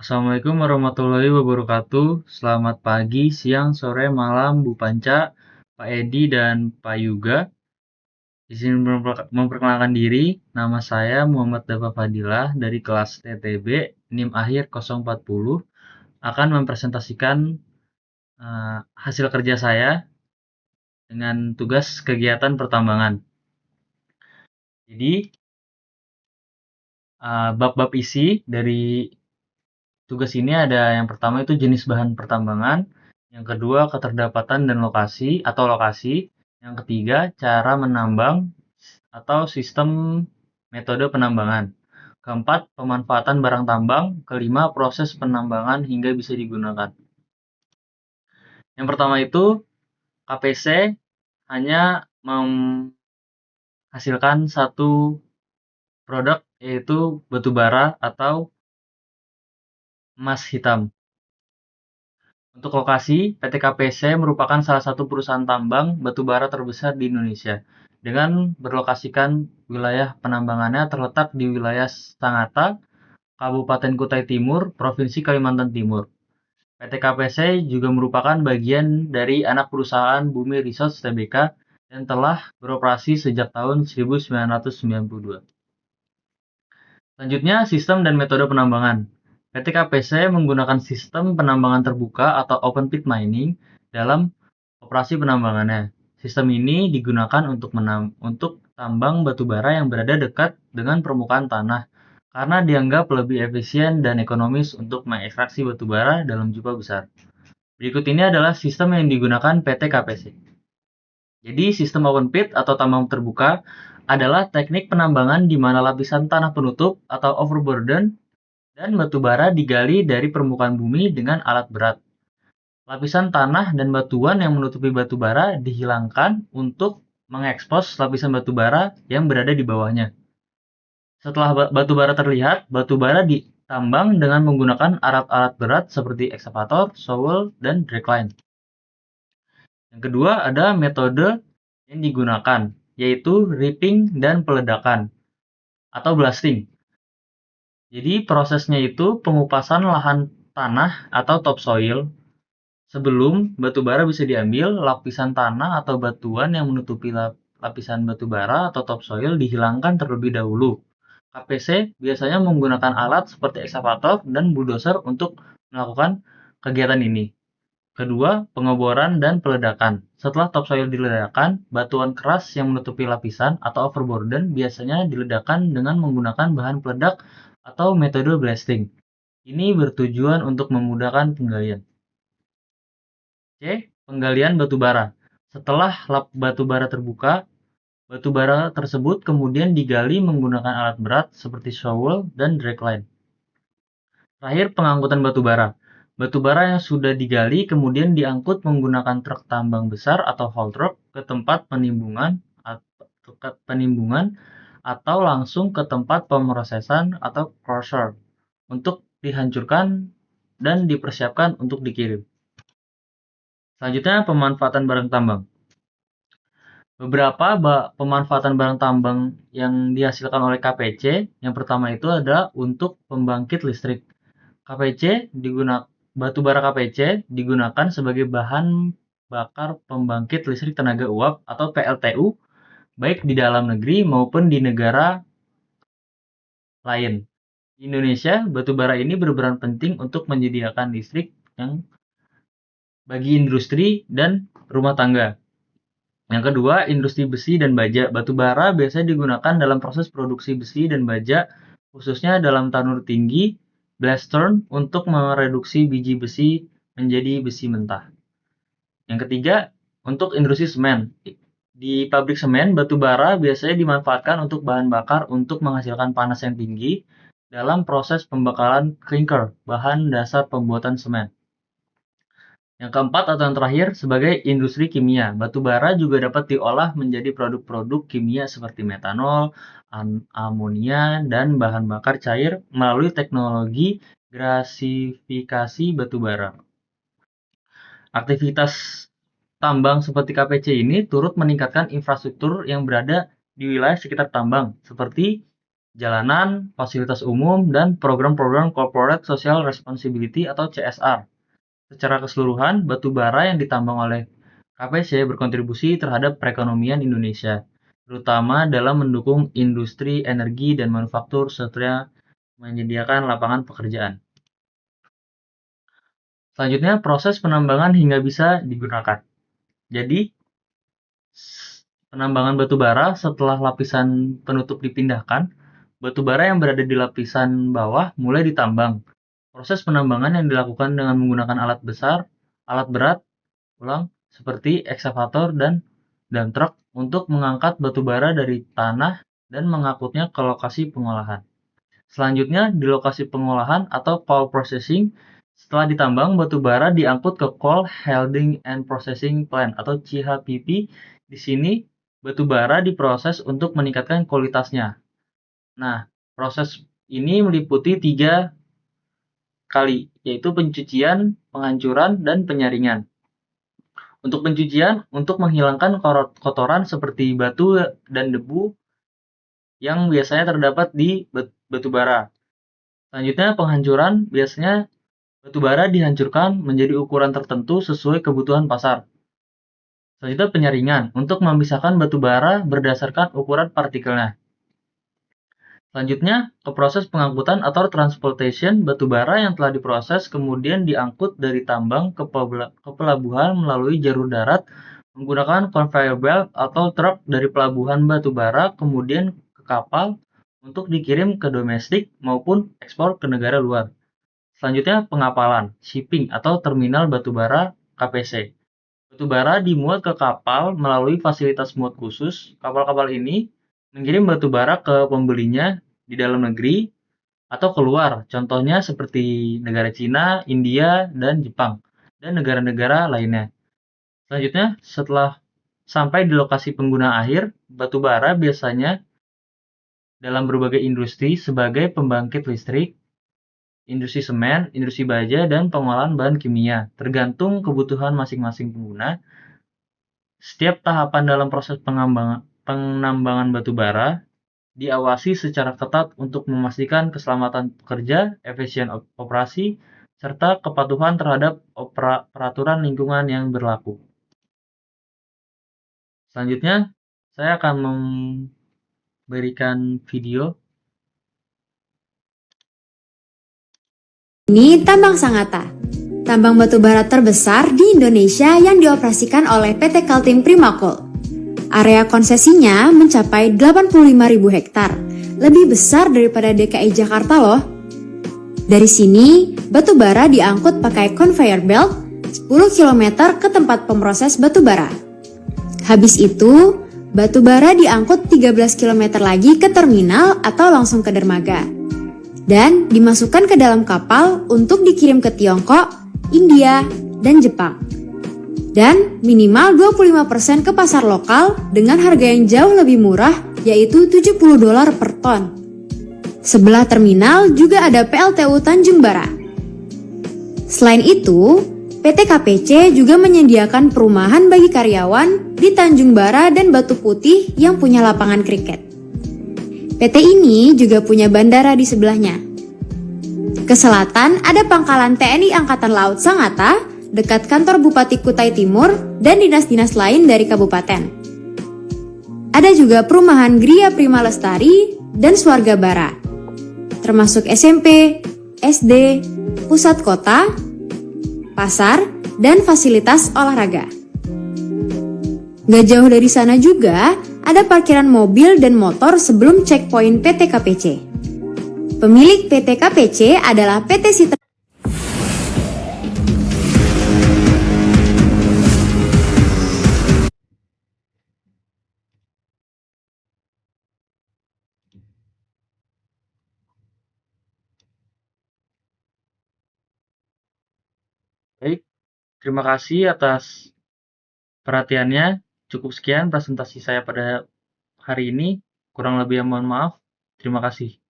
Assalamualaikum warahmatullahi wabarakatuh. Selamat pagi, siang, sore, malam, Bu Panca, Pak Edi, dan Pak Yuga. Izin memperkenalkan diri, nama saya Muhammad Dafa Fadilah dari kelas TTB NIM akhir 040 akan mempresentasikan hasil kerja saya dengan tugas kegiatan pertambangan. Jadi, bab-bab isi dari tugas ini ada yang pertama itu jenis bahan pertambangan, yang kedua keterdapatan dan lokasi atau lokasi, yang ketiga cara menambang atau sistem metode penambangan, keempat pemanfaatan barang tambang, kelima proses penambangan hingga bisa digunakan. Yang pertama itu KPC hanya menghasilkan satu produk yaitu batu bara atau emas hitam. Untuk lokasi, PT KPC merupakan salah satu perusahaan tambang batubara terbesar di Indonesia, dengan berlokasikan wilayah penambangannya terletak di wilayah Sangatta, Kabupaten Kutai Timur, Provinsi Kalimantan Timur. PT KPC juga merupakan bagian dari anak perusahaan Bumi Resource Tbk dan telah beroperasi sejak tahun 1992. Selanjutnya, sistem dan metode penambangan. PT KPC menggunakan sistem penambangan terbuka atau open pit mining dalam operasi penambangannya. Sistem ini digunakan untuk tambang batu bara yang berada dekat dengan permukaan tanah karena dianggap lebih efisien dan ekonomis untuk mengekstraksi batu bara dalam jumlah besar. Berikut ini adalah sistem yang digunakan PT KPC. Jadi, sistem open pit atau tambang terbuka adalah teknik penambangan di mana lapisan tanah penutup atau overburden dan batu bara digali dari permukaan bumi dengan alat berat. Lapisan tanah dan batuan yang menutupi batu bara dihilangkan untuk mengekspos lapisan batu bara yang berada di bawahnya. Setelah batu bara terlihat, batu bara ditambang dengan menggunakan alat-alat berat seperti ekskavator, shovel, dan dragline. Yang kedua ada metode yang digunakan, yaitu ripping dan peledakan atau blasting. Jadi prosesnya itu pengupasan lahan tanah atau topsoil. Sebelum batu bara bisa diambil, lapisan tanah atau batuan yang menutupi lapisan batu bara atau topsoil dihilangkan terlebih dahulu. KPC biasanya menggunakan alat seperti ekskavator dan bulldozer untuk melakukan kegiatan ini. Kedua, pengeboran dan peledakan. Setelah topsoil diledakkan, batuan keras yang menutupi lapisan atau overburden biasanya diledakkan dengan menggunakan bahan peledak atau metode blasting. Ini bertujuan untuk memudahkan penggalian. C. Penggalian batu bara. Setelah lap batu bara terbuka, batu bara tersebut kemudian digali menggunakan alat berat seperti shovel dan dragline. Terakhir, pengangkutan batu bara. Batu bara yang sudah digali kemudian diangkut menggunakan truk tambang besar atau haul truck ke tempat penimbunan atau langsung ke tempat pemrosesan atau crusher untuk dihancurkan dan dipersiapkan untuk dikirim. Selanjutnya, pemanfaatan barang tambang. Beberapa pemanfaatan barang tambang yang dihasilkan oleh KPC, yang pertama itu adalah untuk pembangkit listrik. Batu bara KPC digunakan sebagai bahan bakar pembangkit listrik tenaga uap atau PLTU, baik di dalam negeri maupun di negara lain. Di Indonesia, batu bara ini berperan penting untuk menyediakan listrik yang bagi industri dan rumah tangga. Yang kedua, industri besi dan baja. Batu bara biasanya digunakan dalam proses produksi besi dan baja, khususnya dalam tanur tinggi, blast turn, untuk mereduksi biji besi menjadi besi mentah. Yang ketiga, untuk industri semen. Di pabrik semen, batu bara biasanya dimanfaatkan untuk bahan bakar untuk menghasilkan panas yang tinggi dalam proses pembakaran clinker, bahan dasar pembuatan semen. Yang keempat atau yang terakhir, sebagai industri kimia, batu bara juga dapat diolah menjadi produk-produk kimia seperti metanol, amonia, dan bahan bakar cair melalui teknologi gasifikasi batu bara. Aktivitas tambang seperti KPC ini turut meningkatkan infrastruktur yang berada di wilayah sekitar tambang, seperti jalanan, fasilitas umum, dan program-program Corporate Social Responsibility atau CSR. Secara keseluruhan, batu bara yang ditambang oleh KPC berkontribusi terhadap perekonomian Indonesia, terutama dalam mendukung industri energi dan manufaktur serta menyediakan lapangan pekerjaan. Selanjutnya, proses penambangan hingga bisa digunakan. Jadi, penambangan batu bara setelah lapisan penutup dipindahkan, batu bara yang berada di lapisan bawah mulai ditambang. Proses penambangan yang dilakukan dengan menggunakan alat besar, alat berat, seperti ekskavator dan dump truck untuk mengangkat batu bara dari tanah dan mengangkutnya ke lokasi pengolahan. Selanjutnya, di lokasi pengolahan atau coal processing, setelah ditambang, batu bara diangkut ke Coal Holding and Processing Plant atau CHPP. Di sini, batu bara diproses untuk meningkatkan kualitasnya. Nah, proses ini meliputi 3 kali, yaitu pencucian, penghancuran, dan penyaringan. Untuk pencucian, untuk menghilangkan kotoran seperti batu dan debu yang biasanya terdapat di batu bara. Selanjutnya, penghancuran biasanya batu bara dihancurkan menjadi ukuran tertentu sesuai kebutuhan pasar. Selanjutnya, penyaringan untuk memisahkan batu bara berdasarkan ukuran partikelnya. Selanjutnya, ke proses pengangkutan atau transportation batu bara yang telah diproses kemudian diangkut dari tambang ke pelabuhan melalui jalur darat menggunakan conveyor belt atau truk dari pelabuhan batu bara kemudian ke kapal untuk dikirim ke domestik maupun ekspor ke negara luar. Selanjutnya, pengapalan, shipping atau terminal batu bara KPC. Batu bara dimuat ke kapal melalui fasilitas muat khusus. Kapal-kapal ini mengirim batu bara ke pembelinya di dalam negeri atau keluar, contohnya seperti negara Cina, India, dan Jepang, dan negara-negara lainnya. Selanjutnya, setelah sampai di lokasi pengguna akhir, batu bara biasanya dalam berbagai industri sebagai pembangkit listrik, industri semen, industri baja, dan pengolahan bahan kimia, tergantung kebutuhan masing-masing pengguna. Setiap tahapan dalam proses penambangan batu bara diawasi secara ketat untuk memastikan keselamatan pekerja, efisien operasi, serta kepatuhan terhadap peraturan lingkungan yang berlaku. Selanjutnya, saya akan memberikan video. Ini tambang Sangatta, tambang batu bara terbesar di Indonesia yang dioperasikan oleh PT Kaltim Primakol. Area konsesinya mencapai 85.000 hektar, lebih besar daripada DKI Jakarta loh. Dari sini, batu bara diangkut pakai conveyor belt 10 km ke tempat pemproses batu bara. Habis itu, batu bara diangkut 13 km lagi ke terminal atau langsung ke dermaga. Dan dimasukkan ke dalam kapal untuk dikirim ke Tiongkok, India, dan Jepang. Dan minimal 25% ke pasar lokal dengan harga yang jauh lebih murah, yaitu $70 per ton. Sebelah terminal juga ada PLTU Tanjung Bara. Selain itu, PT KPC juga menyediakan perumahan bagi karyawan di Tanjung Bara dan Batu Putih yang punya lapangan kriket. PT ini juga punya bandara di sebelahnya. Ke selatan ada pangkalan TNI Angkatan Laut Sangatta dekat kantor Bupati Kutai Timur dan dinas-dinas lain dari kabupaten. Ada juga perumahan Gria Prima Lestari dan Swarga Bara, termasuk SMP, SD, pusat kota, pasar, dan fasilitas olahraga. Gak jauh dari sana juga ada parkiran mobil dan motor sebelum checkpoint PT KPC. Pemilik PT KPC adalah PT Citra. Baik, terima kasih atas perhatiannya. Cukup sekian presentasi saya pada hari ini. Kurang lebih mohon maaf. Terima kasih.